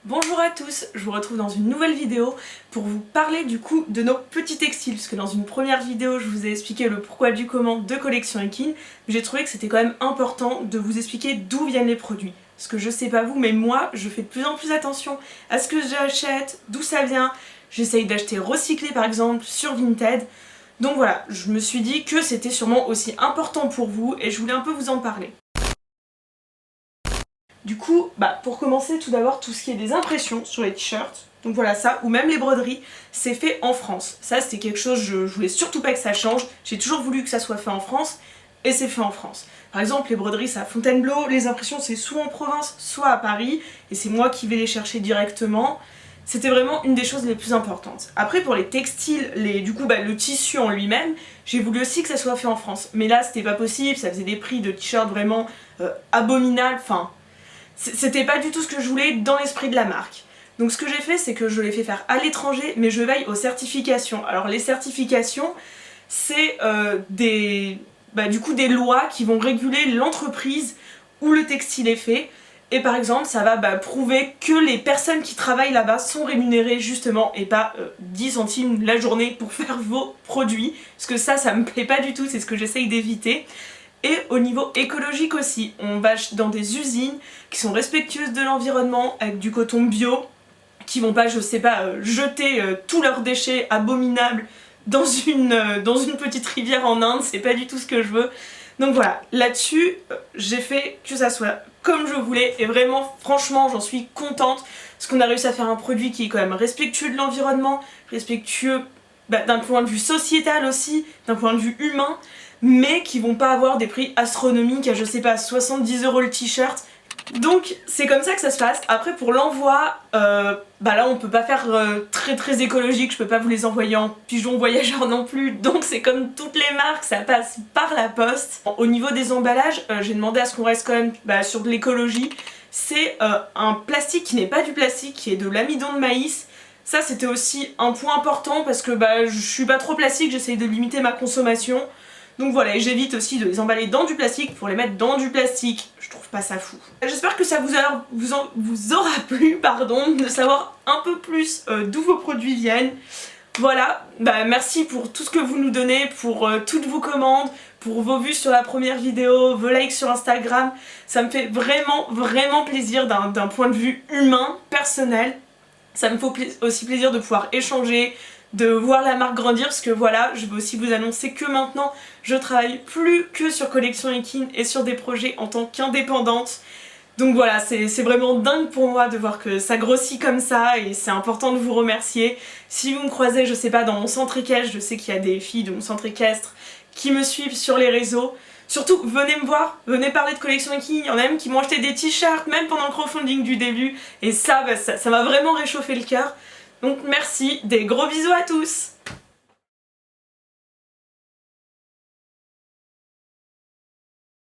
Bonjour à tous, je vous retrouve dans une nouvelle vidéo pour vous parler du coup de nos petits textiles, parce que dans une première vidéo je vous ai expliqué le pourquoi du comment de Collection Ekin, mais j'ai trouvé que c'était quand même important de vous expliquer d'où viennent les produits. Parce que je sais pas vous, mais moi je fais de plus en plus attention à ce que j'achète, d'où ça vient, j'essaye d'acheter recyclé par exemple sur Vinted, donc voilà, je me suis dit que c'était sûrement aussi important pour vous et je voulais un peu vous en parler. Du coup, pour commencer, tout d'abord, tout ce qui est des impressions sur les t-shirts, donc voilà ça, ou même les broderies, c'est fait en France. Ça, c'était quelque chose, je voulais surtout pas que ça change, j'ai toujours voulu que ça soit fait en France, et c'est fait en France. Par exemple, les broderies, c'est à Fontainebleau, les impressions, c'est soit en province, soit à Paris, et c'est moi qui vais les chercher directement. C'était vraiment une des choses les plus importantes. Après, pour les textiles, le tissu en lui-même, j'ai voulu aussi que ça soit fait en France. Mais là, c'était pas possible, ça faisait des prix de t-shirts vraiment abominables, enfin... C'était pas du tout ce que je voulais dans l'esprit de la marque. Donc ce que j'ai fait, c'est que je l'ai fait faire à l'étranger, mais je veille aux certifications. Alors les certifications, c'est des lois qui vont réguler l'entreprise où le textile est fait. Et par exemple, ça va prouver que les personnes qui travaillent là-bas sont rémunérées justement et pas 10 centimes la journée pour faire vos produits. Parce que ça me plaît pas du tout, c'est ce que j'essaye d'éviter. Et au niveau écologique aussi, on va dans des usines qui sont respectueuses de l'environnement, avec du coton bio, qui vont pas, jeter tous leurs déchets abominables dans une petite rivière en Inde, c'est pas du tout ce que je veux. Donc voilà, là-dessus, j'ai fait que ça soit comme je voulais, et vraiment, franchement, j'en suis contente, parce qu'on a réussi à faire un produit qui est quand même respectueux de l'environnement, respectueux d'un point de vue sociétal aussi, d'un point de vue humain, mais qui vont pas avoir des prix astronomiques à 70 € le t-shirt. Donc c'est comme ça que ça se passe. Après pour l'envoi, là on peut pas faire très écologique, je peux pas vous les envoyer en pigeon voyageur non plus, donc c'est comme toutes les marques, ça passe par la poste. Au niveau des emballages, j'ai demandé à ce qu'on reste quand même sur de l'écologie. C'est un plastique qui n'est pas du plastique, qui est de l'amidon de maïs. Ça c'était aussi un point important parce que je suis pas trop plastique, j'essaye de limiter ma consommation. Donc voilà, et j'évite aussi de les emballer dans du plastique pour les mettre dans du plastique. Je trouve pas ça fou. J'espère que ça vous aura plu, de savoir un peu plus d'où vos produits viennent. Voilà, merci pour tout ce que vous nous donnez, pour toutes vos commandes, pour vos vues sur la première vidéo, vos likes sur Instagram. Ça me fait vraiment plaisir d'un point de vue humain, personnel. Ça me fait aussi plaisir de pouvoir échanger, de voir la marque grandir, parce que voilà, je veux aussi vous annoncer que maintenant je travaille plus que sur Collection Ekin et sur des projets en tant qu'indépendante. Donc voilà, c'est vraiment dingue pour moi de voir que ça grossit comme ça et c'est important de vous remercier. Si vous me croisez, je sais pas, dans mon centre équestre, je sais qu'il y a des filles de mon centre équestre qui me suivent sur les réseaux. Surtout, venez me voir, venez parler de Collection Ekin, il y en a même qui m'ont acheté des t-shirts, même pendant le crowdfunding du début, et ça m'a vraiment réchauffé le cœur. Donc merci, des gros bisous à tous!